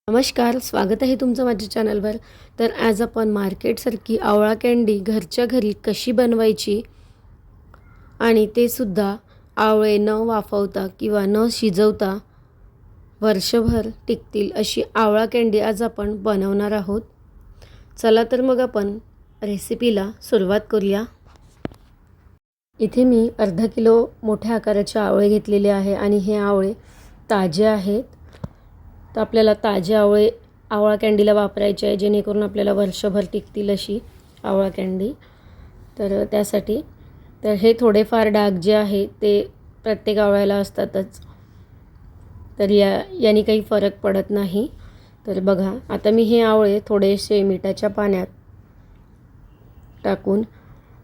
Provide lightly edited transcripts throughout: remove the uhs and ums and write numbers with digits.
नमस्कार, स्वागत आहे तुमचं माझ्या चॅनलवर. तर आज आपण मार्केटसारखी आवळा कँडी घरच्या घरी कशी बनवायची आणि ते सुद्धा आवळे न वाफवता किंवा न शिजवता वर्षभर टिकतील अशी आवळा कँडी आज आपण बनवणार आहोत. चला तर मग आपण रेसिपीला सुरुवात करूया. इथे मी अर्धा किलो मोठ्या आकाराचे आवळे घेतलेले आहे आणि हे आवळे ताजे आहेत. तर आपल्याला ताजे आवळा कँडीला वापरायचे आहे, जेणेकरून आपल्याला वर्षभर टिकतील अशी आवळा कँडी. तर त्यासाठी हे थोडेफार डाग जे आहे ते प्रत्येक आवळ्याला असतातच, तर याने काही फरक पडत नाही. तर बघा, आता मी हे आवळे थोडेसे मिठाच्या पाण्यात टाकून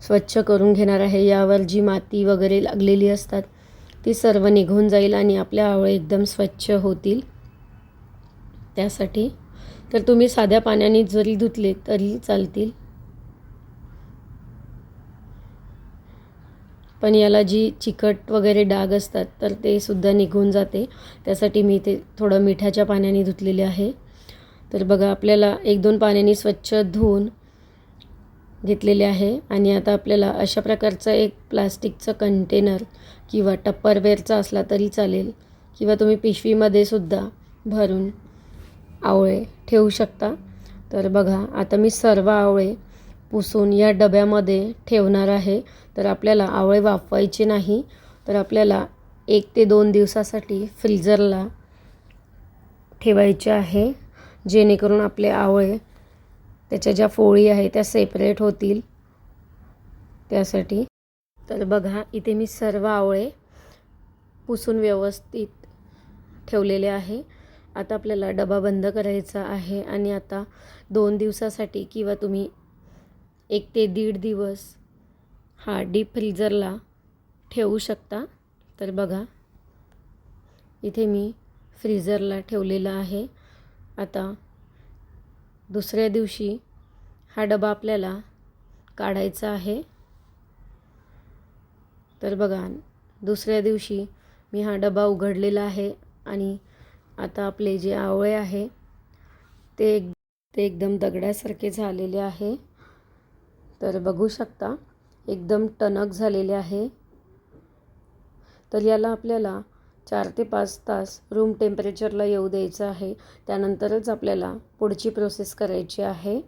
स्वच्छ करून घेणार आहे. यावर जी माती वगैरे लागलेली असतात ती सर्व निघून जाईल आणि आपले आवळे एकदम स्वच्छ होतील. त्यासाठी तर तुम्ही साध्या पाण्याने जरी धुतले तरी चालतील, पण याला जी चिकट वगैरे डाग असतात तर ते सुद्धा निघून जाते. त्यासाठी मी ते थोडं मिठाच्या पाण्याने धुतलेले आहे. तर बघा, आपल्याला 1-2 पाण्याने स्वच्छ धुवून घेतलेले आहे. आणि आता आपल्याला अशा प्रकारचं एक प्लास्टिकचं कंटेनर किंवा टप्परवेअरचा असला तरी चालेल, किंवा तुम्ही पिशवीमध्ये सुद्धा भरून आवळे ठेवू शकता. तर बघा, आता मी सर्व आवळे पुसून या डब्यामध्ये ठेवणार आहे. तर आपल्याला आवळे वाफवायचे नाही, तर आपल्याला 1 ते 2 दिवसासाठी फ्रीजरला ठेवायचे आहे, जेणेकरून आपले आवळे त्याच्या ज्या फोळी आहे त्या सेपरेट होतील त्यासाठी. तर बघा, इथे मी सर्व आवळे पुसून व्यवस्थित ठेवलेले आहे. आता आपल्याला डबा बंद करायचा आहे आणि आता 2 दिवसासाठी किंवा तुम्ही 1 ते 1.5 दिवस हा डीप फ्रीजरला ठेवू शकता. तर बघा, इथे मी फ्रीजरला ठेवलेला आहे. आता दुसऱ्या दिवशी हा डबा आपल्याला काढायचा आहे. तर बघा, दुसऱ्या दिवशी मी हा डबा उघडलेला आहे आणि आता आपले जे आवळे आहे ते एकदम दगडासारखे झालेले आहे. तर बघू शकता, एकदम टणक झालेले आहे. तर याला आपल्याला 4 ते 5 तास रूम टेम्परेचरला येऊ द्यायचं आहे. त्यानंतरच आपल्याला पुढची प्रोसेस करायची आहे.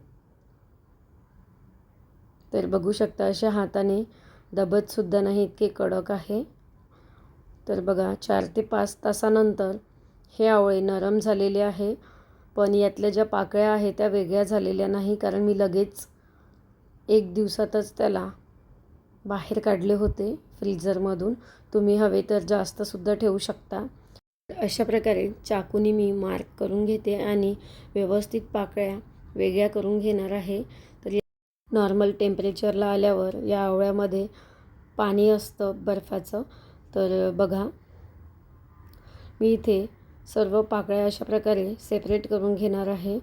तर बघू शकता, अशा हाताने दबतसुद्धा नाही, इतके कडक आहे. तर बघा, 4 ते 5 तासानंतर हे आवळे नरम झालेले आहे, पण यातल्या ज्या पाकळ्या आहेत त्या वेगळ्या झालेल्या नाही, कारण मी लगेच 1 दिवसातच त्याला बाहेर काढले होते फ्रीजरमधून. तुम्ही हवे तर जास्तसुद्धा ठेवू शकता. अशा प्रकारे चाकूने मी मार्क करून घेते आणि व्यवस्थित पाकळ्या वेगळ्या करून घेणार आहे. तर नॉर्मल टेम्परेचरला आल्यावर या आवळ्यामध्ये पाणी असतं बर्फाचं. तर बघा, मी इथे सर्व पाकळ्या अशा प्रकारे सेपरेट करून घेणार आहे,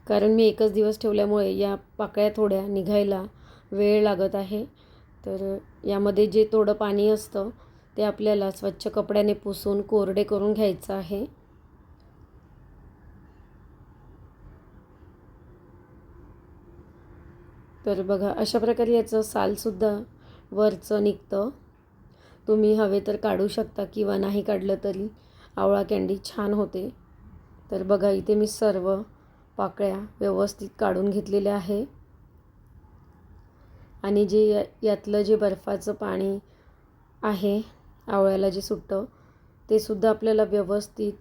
कारण मी एकच दिवस ठेवल्यामुळे या पाकळ्या थोड्या निघायला वेळ लागत आहे. तर यामध्ये जे थोडं पाणी असतं ते आपल्याला स्वच्छ कपड्याने पुसून कोरडे करून घ्यायचं आहे. तर बघा, अशा प्रकारे याचं सालसुद्धा वरचं निघतं. तुम्ही हवे तर काढू शकता किंवा नाही काढलं तरी आवळा कँडी छान होते. तर बघा, इथे मी सर्व पाकळ्या व्यवस्थित काढून घेतलेल्या आहे आणि जे यातलं जे बर्फाचं पाणी आहे आवळ्याला जे सुटतं ते सुद्धा आपल्याला व्यवस्थित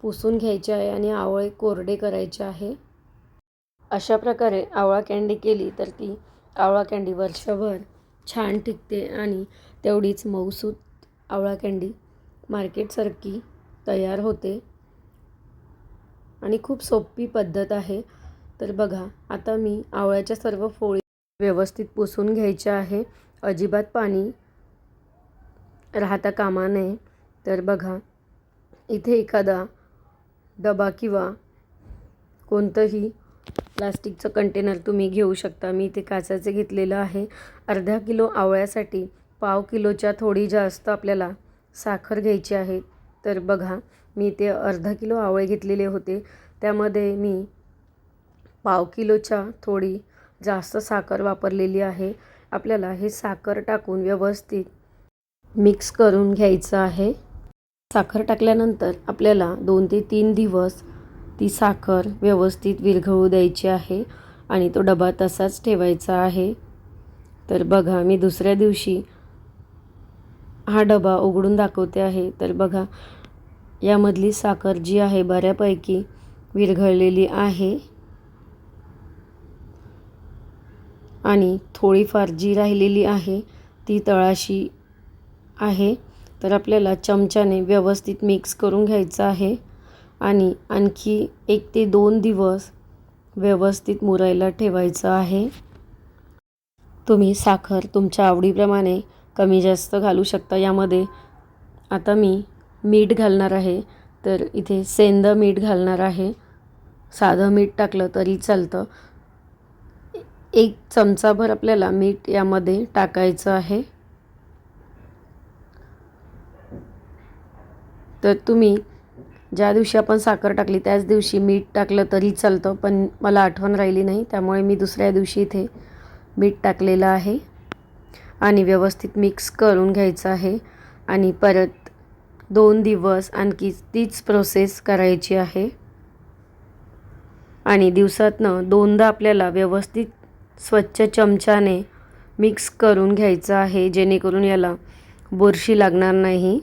पुसून घ्यायचे आहे आणि आवळे कोरडे करायचे आहे. अशा प्रकारे आवळा कँडी केली तर ती आवळा कँडी वर्षभर छान टिकते आणि तेवढीच मऊसूत आवळा कँडी मार्केटसारखी तयार होते आणि खूप सोपी पद्धत आहे. तर बघा, आता मी आवळ्याच्या सर्व फोळी व्यवस्थित पुसून घ्यायच्या आहे, अजिबात पाणी राहता कामा नये. तर बघा, इथे एखादा डबा किंवा कोणतंही प्लास्टिकचं कंटेनर तुम्ही घेऊ शकता. मी इथे काचेचे घेतलेलं आहे. अर्धा किलो आवळ्यासाठी 1/2 किलोच्या थोडी जास्त आपल्याला साखर घ्यायची आहे. तर बघा, मी ते अर्धा किलो आवळे घेतलेले होते. त्यामध्ये मी पाव किलोच्या थोडी जास्त साखर वापरलेली आहे. आपल्याला हे साखर टाकून व्यवस्थित मिक्स करून घ्यायचं आहे. साखर टाकल्यानंतर आपल्याला 2 ते 3 दिवस ती साखर व्यवस्थित विरघळू द्यायची आहे आणि तो डबा तसाच ठेवायचा आहे. तर बघा, मी दुसऱ्या दिवशी हा डबा उघडून दाखवते आहे. तर बघा, यामधली साखर जी आहे बऱ्यापैकी विरघळलेली आहे आणि थोडीफार जी राहिलेली आहे ती तळाशी आहे. तर आपल्याला चमच्याने व्यवस्थित मिक्स करून घ्यायचं आहे आणि आणखी 1 ते 2 दिवस व्यवस्थित मुरायला ठेवायचं आहे. तुम्ही साखर तुमच्या आवडीप्रमाणे कमी जास्त घालू शकता. यामध्ये आता मी मीठ घालणार आहे. तर इथे सेंधं मीठ घालणार आहे. साधं मीठ टाकलं तरी चालतं. 1 चमचाभर आपल्याला मीठ यामध्ये टाकायचं आहे. तर तुम्ही ज्या दिवशी आपण साखर टाकली त्याच दिवशी मीठ टाकलं तरी चालतं, पण मला आठवण राहिली नाही त्यामुळे मी दुसऱ्या दिवशी इथे मीठ टाकलेलं आहे आणि व्यवस्थित मिक्स करून घ्यायचं आहे. आणि परत 2 दिवस आणखी तीच प्रोसेस करायची आहे आणि दिवसातनं 2दा आपल्याला व्यवस्थित स्वच्छ चमच्याने मिक्स करून घ्यायचं आहे, जेणेकरून याला बुरशी लागणार नाही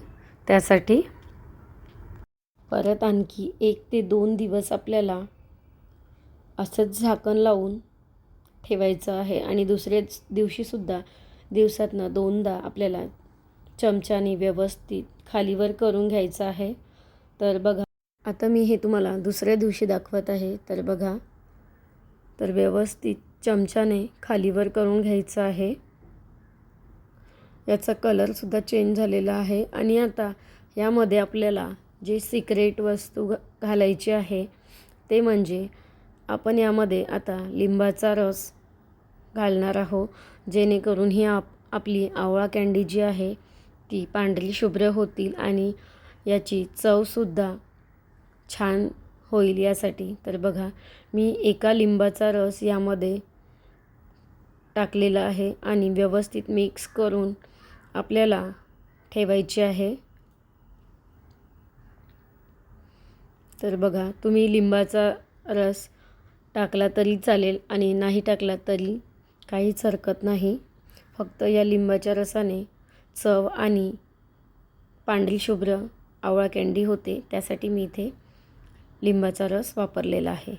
त्यासाठी. परत आणखी 1 ते 2 दिवस आपल्याला असंच झाकण लावून ठेवायचं आहे आणि दुसऱ्याच दिवशीसुद्धा दिवसातनं 2दा आपल्याला चमच्याने व्यवस्थित खालीवर करून घ्यायचं आहे. तर बघा, आता मी हे तुम्हाला दुसऱ्या दिवशी दाखवत आहे. तर बघा, तर व्यवस्थित चमच्याने खालीवर करून घ्यायचं आहे. याचा कलरसुद्धा चेंज झालेला आहे आणि आता यामध्ये आपल्याला जे सिक्रेट वस्तू घालायची आहे ते म्हणजे आपण यामध्ये आता लिंबाचा रस घालणार आहोत, जेणेकरून ही आपली आवळा कँडी जी आहे ती पांढरी शुभ्र होतील आणि याची चवसुद्धा छान होईल यासाठी. तर बघा, मी 1 लिंबाचा रस यामध्ये टाकलेला आहे आणि व्यवस्थित मिक्स करून आपल्याला ठेवायची आहे. तर बघा, तुम्ही लिंबाचा रस टाकला तरी चालेल आणि नाही टाकला तरी काहीच हरकत नाही. फक्त या लिंबाच्या रसाने चव आणि पांढरी शुभ्र आवळा कँडी होते, त्यासाठी मी इथे लिंबाचा रस वापरलेला आहे.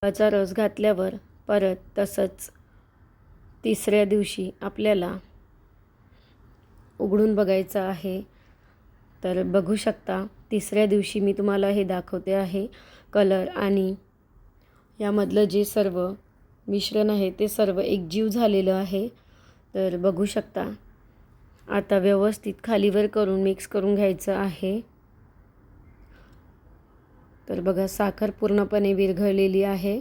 लिंबाचा रस घातल्यावर परत तसंच तिसऱ्या दिवशी आपल्याला उघडून बघायचं आहे. तर बघू शकता, तिसऱ्या दिवशी मी तुम्हाला हे दाखवते आहे. कलर आणि यामधलं जे सर्व मिश्रण आहे ते सर्व एकजीव झालेलं आहे. तर बघू शकता, आता व्यवस्थित खालीवर करून मिक्स करून घ्यायचं आहे. तर बघा, साखर पूर्णपणे विरघळलेली आहे.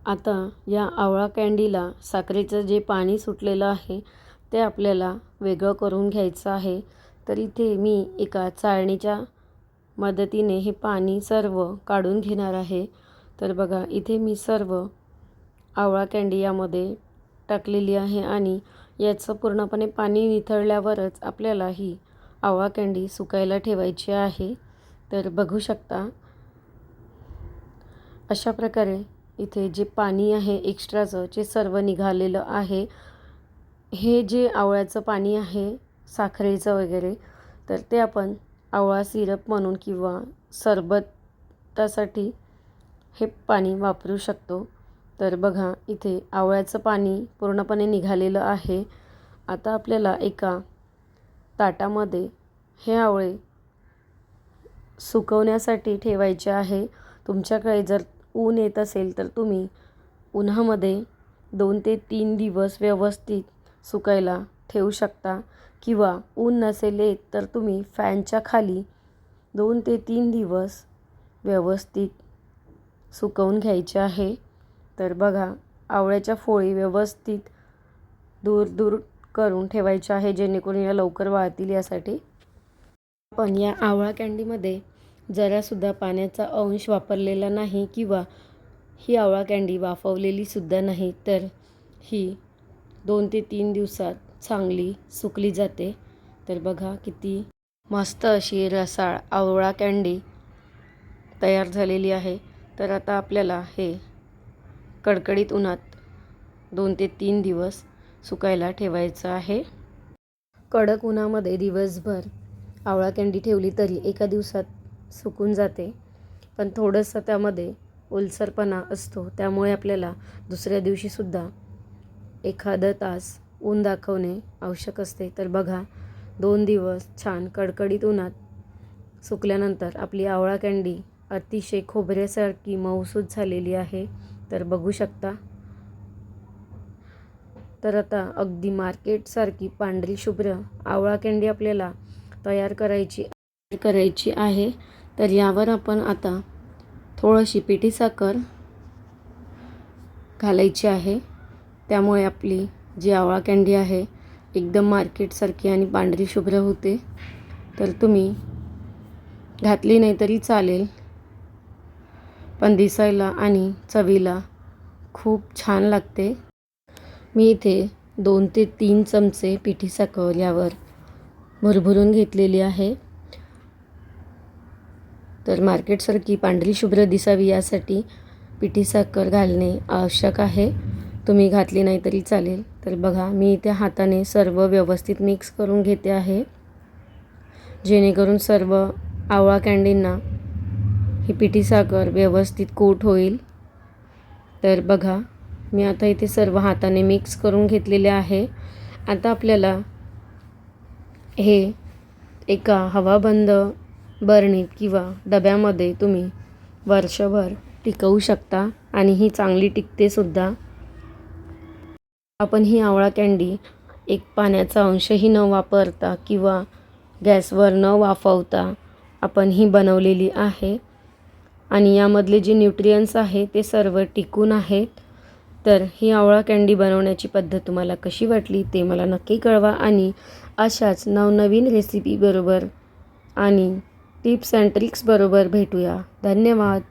आता या आवळा कँडीला साखरेचं जे पाणी सुटलेलं आहे ते आपल्याला वेगळं करून घ्यायचं आहे. तर इथे मी एका चाळणीच्या मदतीने हे पाणी सर्व काढून घेणार आहे. तर बघा, इथे मी सर्व आवळा कँडी यामध्ये टाकलेली आहे आणि याचं पूर्णपणे पाणी निथळल्यावरच आपल्याला ही आवळा कँडी सुकायला ठेवायची आहे. तर बघू शकता, अशा प्रकारे इथे जे पाणी आहे एक्स्ट्राचं जे सर्व निघालेलं आहे. हे जे आवळ्याचं पाणी आहे साखरेचं वगैरे, तर ते आपण आवळा सिरप म्हणून किंवा सरबतासाठी हे पाणी वापरू शकतो. तर बघा, इथे आवळ्याचं पाणी पूर्णपणे निघालेलं आहे. आता आपल्याला एका ताटामध्ये हे आवळे सुकवण्यासाठी ठेवायचे आहे. तुमच्याकडे जर ऊन येत असेल तर तुम्ही उन्हामध्ये 2 ते 3 दिवस व्यवस्थित सुकायला ठेवू शकता किंवा ऊन नसेल येत तर तुम्ही फॅनच्या खाली 2 ते 3 दिवस व्यवस्थित सुकवून घ्यायचे आहे. तर बघा, आवळ्याच्या फोळी व्यवस्थित दूर दूर करून ठेवायच्या आहे, जेणेकरून या लवकर वाळतील यासाठी. पण या आवळा कँडीमध्ये जरासुद्धा पाण्याचा अंश वापरलेला नाही किंवा ही आवळा कँडी वाफवलेली सुद्धा नाही, तर ही 2 ते 3 दिवसात चांगली सुकली जाते. तर बघा किती मस्त अशी रसाळ आवळा कँडी तयार झालेली आहे. तर आता आपल्याला हे कडकडीत उन्हात 2 ते 3 दिवस सुकायला ठेवायचं आहे. कडक उन्हामध्ये दिवसभर आवळा कँडी ठेवली तरी एका दिवसात सुकून जाते, पण थोडंसं त्यामध्ये ओलसरपणा असतो, त्यामुळे आपल्याला दुसऱ्या दिवशीसुद्धा एखादा तास ऊन दाखवणे आवश्यक असते. तर बघा 2 दिवस छान कडकडीत उन्हात सुकल्यानंतर आपली आवळा कँडी अतिशय खोबऱ्यासारखी मऊसूत झालेली आहे. तर बघू शकता. तर आता अगदी मार्केटसारखी पांढरी शुभ्र आवळा कँडी आपल्याला तयार करायची आहे. तर यावर आपण आता थोडीशी पिठी साखर घालायची आहे, त्यामुळे आपली जी आवळा कँडी आहे एकदम मार्केटसारखी आणि पांढरी शुभ्र होते. तर तुम्ही घातली नाही तरी चालेल, पण दिसायला आणि चवीला खूप छान लागते. मी इथे 2 ते 3 चमचे पिठी साखर यावर भरभरून घेतलेली आहे. तर मार्केटसारखी पांढरी शुभ्र दिसावी यासाठी पिठी साखर घालणे आवश्यक आहे. तुम्ही घातली नाही तरी चालेल. तर बघा मी इथे हाताने सर्व व्यवस्थित मिक्स करून घेते आहे, जेणेकरून सर्व आवळा कँडींना ही पिठी साखर व्यवस्थित कोट होईल. तर बघा मी आता इथे सर्व हाताने मिक्स करून घेतलेले आहे. आता आपल्याला हे एका हवाबंद बरणीत किंवा डब्यामध्ये तुम्ही वर्षभर टिकवू शकता आणि ही चांगली टिकतेसुद्धा. आपण ही आवळा कँडी एक पाण्याचा अंशही न वापरता किंवा गॅसवर न वाफवता आपण ही बनवलेली आहे आणि यामधले जे न्यूट्रियन्स आहे ते सर्व टिकून आहेत. तर ही आवळा कँडी बनवण्याची पद्धत तुम्हाला कशी वाटली ते मला नक्की कळवा आणि अशाच नवनवीन रेसिपी बरोबर आणि टिप्स अँड ट्रिक्स बरोबर भेटूया. धन्यवाद.